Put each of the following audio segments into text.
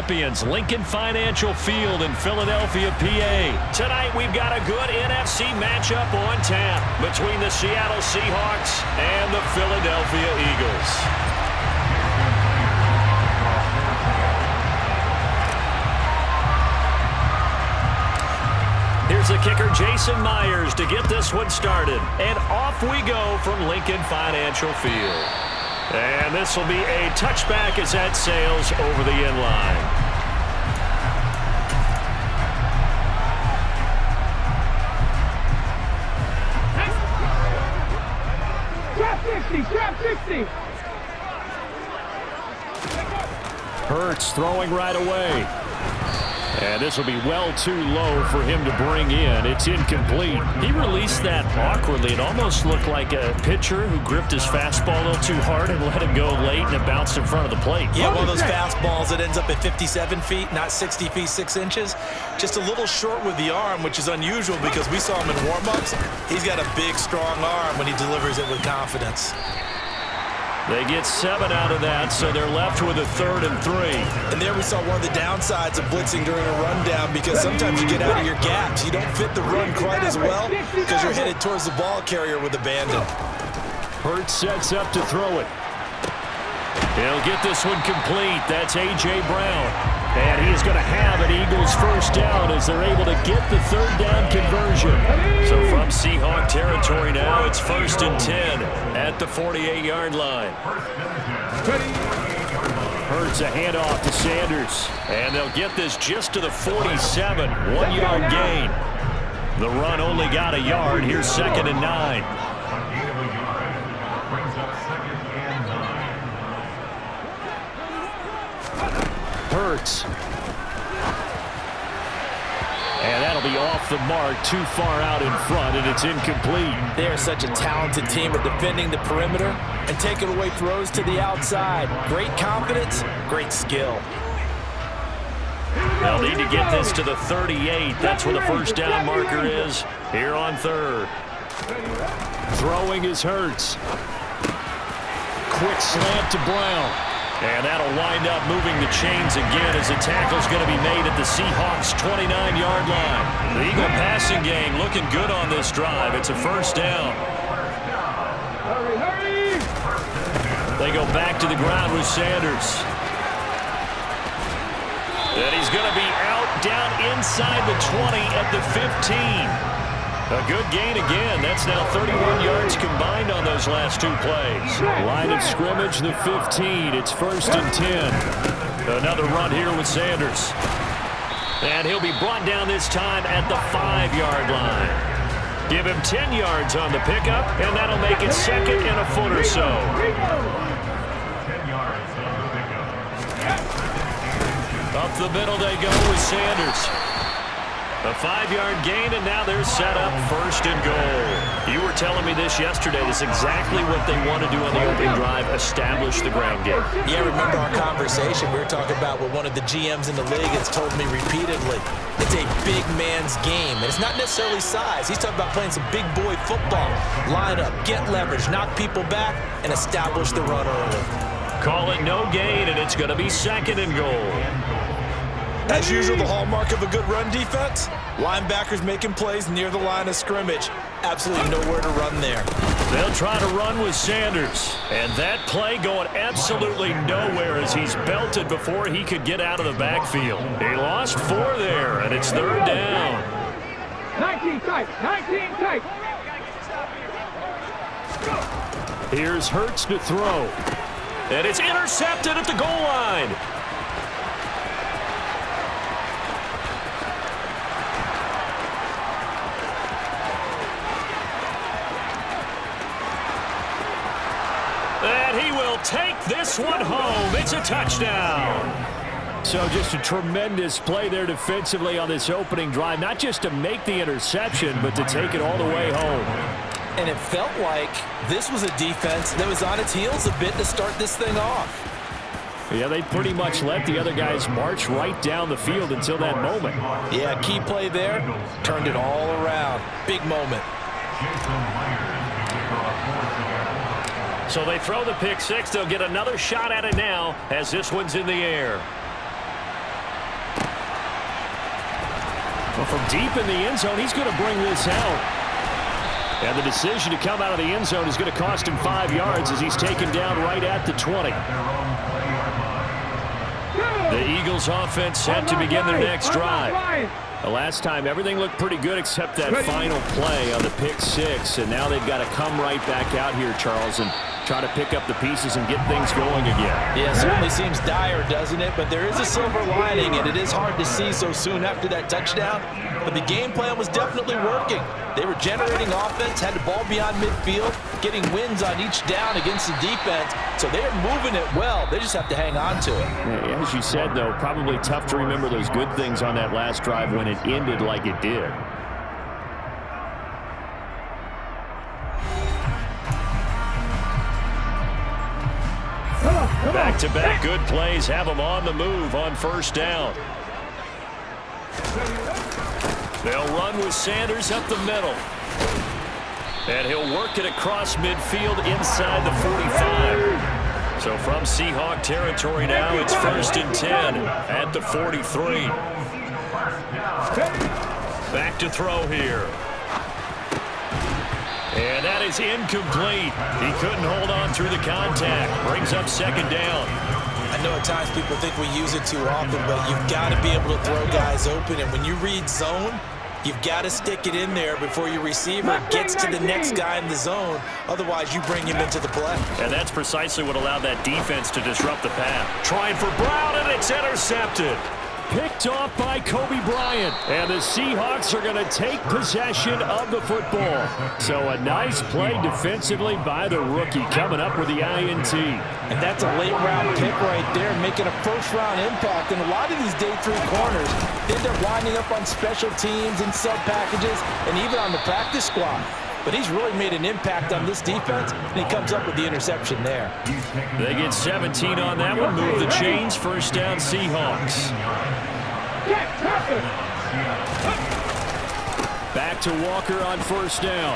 champions, Lincoln Financial Field in Philadelphia, PA. Tonight we've got a good NFC matchup on tap between the Seattle Seahawks and the Philadelphia Eagles. Here's the kicker, Jason Myers, to get this one started. And off we go from Lincoln Financial Field. And this will be a touchback as that sails over the end line. Trap 60. Hurts throwing right away. And this will be well too low for him to bring in. It's incomplete. He released that awkwardly. It almost looked like a pitcher who gripped his fastball a little too hard and let it go late, and it bounced in front of the plate. Yeah, one of those fastballs that ends up at 57 feet, not 60 feet, 6 inches. Just a little short with the arm, which is unusual because we saw him in warm-ups. He's got a big, strong arm when he delivers it with confidence. They get 7 out of that, so they're left with a 3rd and 3. And there we saw one of the downsides of blitzing during a rundown, because sometimes you get out of your gaps. You don't fit the run quite as well because you're headed towards the ball carrier with abandon. Hurts sets up to throw it. He'll get this one complete. That's A.J. Brown. And he's going to have an Eagles first down as they're able to get the 3rd down conversion. So from Seahawk territory now, it's 1st and 10 at the 48-yard line. Hurts a handoff to Sanders. And they'll get this just to the 47. 1-yard gain. The run only got a yard. Here's 2nd and 9. Hurts. And that'll be off the mark, too far out in front, and it's incomplete. They're such a talented team at defending the perimeter and taking away throws to the outside. Great confidence, great skill. They'll need to get this to the 38. That's where the first down marker is here on 3rd. Throwing is Hurts. Quick slant to Brown. And that'll wind up moving the chains again as the tackle's going to be made at the Seahawks' 29-yard line. The Eagle passing game looking good on this drive. It's a first down. They go back to the ground with Sanders. And he's going to be out down inside the 20 at the 15. A good gain again. That's now 31 yards combined on those last 2 plays. Line of scrimmage, the 15. It's 1st and 10. Another run here with Sanders. And he'll be brought down this time at the 5-yard line. Give him 10 yards on the pickup, and that'll make it 2nd and a foot or so. Up the middle they go with Sanders. A 5-yard gain, and now they're set up 1st and goal. You were telling me this yesterday. This is exactly what they want to do on the opening drive, establish the ground game. Yeah, remember our conversation we were talking about with one of the GMs in the league has told me repeatedly. It's a big man's game, and it's not necessarily size. He's talking about playing some big boy football. Line up, get leverage, knock people back, and establish the run early. Call it no gain, and it's going to be 2nd and goal. As usual, the hallmark of a good run defense, linebackers making plays near the line of scrimmage. Absolutely nowhere to run there. They'll try to run with Sanders. And that play going absolutely nowhere as he's belted before he could get out of the backfield. He lost 4 there, and it's 3rd down. 19 tight. Here's Hurts to throw. And it's intercepted at the goal line. And he will take this one home. It's a touchdown. So just a tremendous play there defensively on this opening drive. Not just to make the interception, but to take it all the way home. And it felt like this was a defense that was on its heels a bit to start this thing off. Yeah, they pretty much let the other guys march right down the field until that moment. Yeah, key play there. Turned it all around. Big moment. So they throw the pick 6. They'll get another shot at it now as this one's in the air. Well, from deep in the end zone, he's going to bring this out. And the decision to come out of the end zone is going to cost him 5 yards as he's taken down right at the 20. The Eagles offense set to begin their next drive. The last time, everything looked pretty good except that final play on the pick six. And now they've got to come right back out here, Charles, and try to pick up the pieces and get things going again. Yeah, it certainly seems dire, doesn't it? But there is a silver lining, and it is hard to see so soon after that touchdown. But the game plan was definitely working. They were generating offense, had the ball beyond midfield, getting wins on each down against the defense. So they are moving it well. They just have to hang on to it. Yeah, as you said, though, probably tough to remember those good things on that last drive when it ended like it did. Back-to-back good plays have them on the move on first down. They'll run with Sanders up the middle. And he'll work it across midfield inside the 45. So from Seahawk territory now, it's 1st and 10 at the 43. Back to throw here. And that is incomplete. He couldn't hold on through the contact. Brings up 2nd down. I know at times people think we use it too often, but you've got to be able to throw guys open. And when you read zone, you've got to stick it in there before your receiver gets to the next guy in the zone. Otherwise, you bring him into the play. And that's precisely what allowed that defense to disrupt the path. Trying for Brown, and it's intercepted. Picked off by Kobe Bryant. And the Seahawks are going to take possession of the football. So a nice play defensively by the rookie coming up with the INT. And that's a late-round pick right there, making a first-round impact. And a lot of these day 3 corners end up winding up on special teams and sub packages and even on the practice squad. But he's really made an impact on this defense, and he comes up with the interception there. They get 17 on that one. Move the chains. First down, Seahawks. Back to Walker on first down.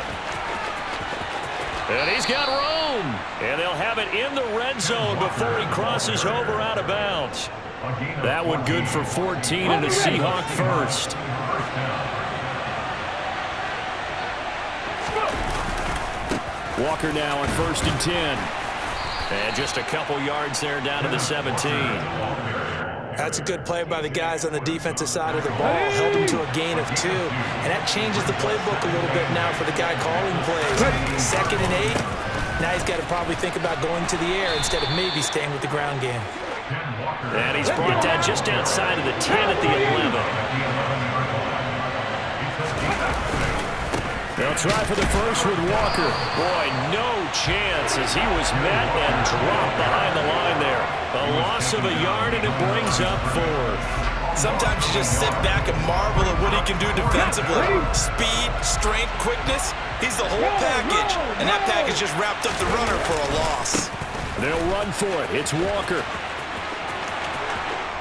And he's got room. And they'll have it in the red zone before he crosses over out of bounds. That one good for 14 and a Seahawk first. Walker now on 1st and 10. And just a couple yards there down to the 17. That's a good play by the guys on the defensive side of the ball. Held him to a gain of 2. And that changes the playbook a little bit now for the guy calling plays. 2nd and 8. Now he's got to probably think about going to the air instead of maybe staying with the ground game. And he's brought down just outside of the 10 at the 11. They'll try for the first with Walker. Boy, no chance as he was met and dropped behind the line there. A loss of a yard, and it brings up 4th. Sometimes you just sit back and marvel at what he can do defensively. Speed, strength, quickness. He's the whole package. And that package just wrapped up the runner for a loss. They'll run for it. It's Walker.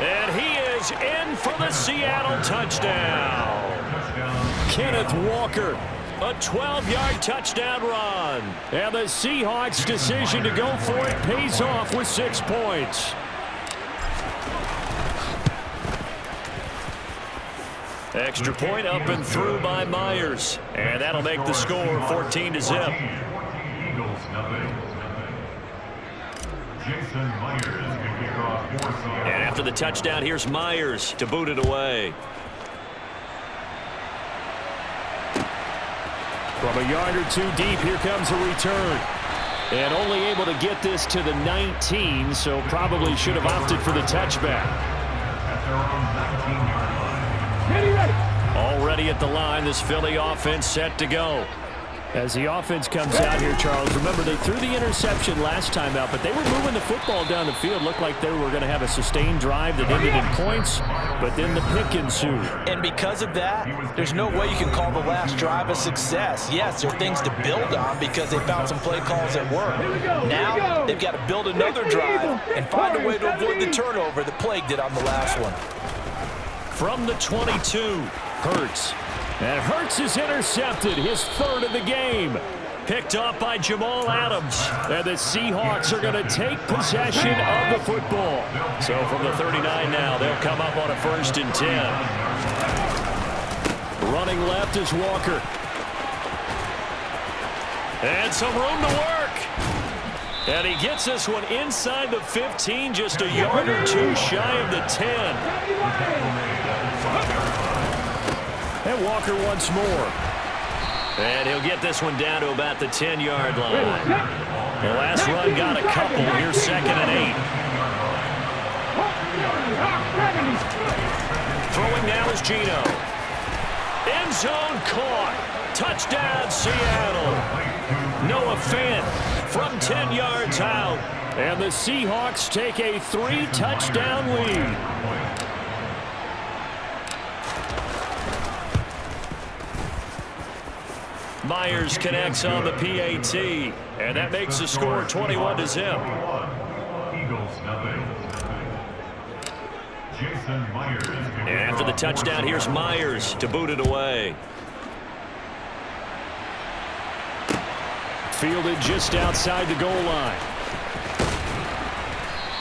And he is in for the Seattle touchdown. Kenneth Walker. A 12-yard touchdown run. And the Seahawks' decision to go for it pays off with 6 points. Extra point up and through by Myers. And that'll make the score 14-0. And after the touchdown, here's Myers to boot it away. From a yard or 2 deep, here comes a return. And only able to get this to the 19, so probably should have opted for the touchback. Already at the line, this Philly offense set to go. As the offense comes out here, Charles, remember they threw the interception last time out, but they were moving the football down the field. Looked like they were going to have a sustained drive that ended in points, but then the pick ensued. And because of that, there's no way you can call the last drive a success. Yes, there are things to build on because they found some play calls that work. Now they've got to build another drive and find a way to avoid the turnover that plagued it on the last one. From the 22, Hurts. And Hurts is intercepted, his 3rd of the game. Picked off by Jamal Adams. And the Seahawks are going to take possession of the football. So from the 39 now, they'll come up on a 1st and 10. Running left is Walker. And some room to work. And he gets this one inside the 15, just a yard or two shy of the 10. And Walker once more. And he'll get this one down to about the 10-yard line. The last run got a couple. Here's 2nd and 8. Throwing now is Geno. End zone caught. Touchdown, Seattle. Noah Fant from 10 yards out. And the Seahawks take a 3-touchdown lead. Myers connects on the PAT, and that makes the score 21-0. And after the touchdown, here's Myers to boot it away. Fielded just outside the goal line.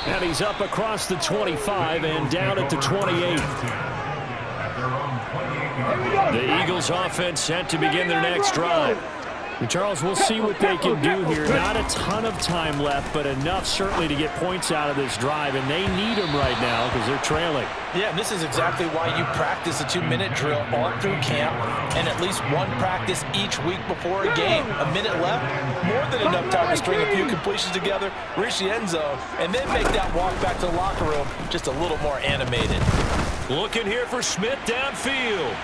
And he's up across the 25 and down at the 28. The Eagles offense set to begin their next drive. And Charles, we'll see what they can do here. Not a ton of time left, but enough certainly to get points out of this drive, and they need them right now because they're trailing. Yeah, and this is exactly why you practice a 2-minute drill all through camp and at least one practice each week before a game. A minute left, more than enough time to string a few completions together, reach the end zone, and then make that walk back to the locker room just a little more animated. Looking here for Smith downfield.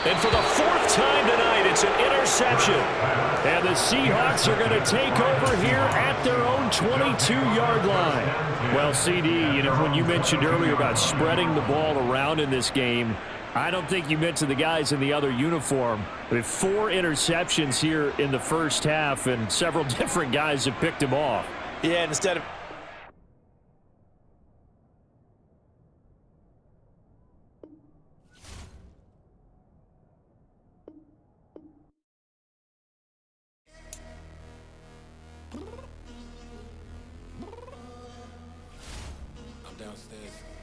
And for the 4th time tonight, it's an interception. And the Seahawks are going to take over here at their own 22-yard line. Well, CD, you know, when you mentioned earlier about spreading the ball around in this game, I don't think you meant to the guys in the other uniform. With 4 interceptions here in the first half, and several different guys have picked them off. Yeah, and instead of downstairs.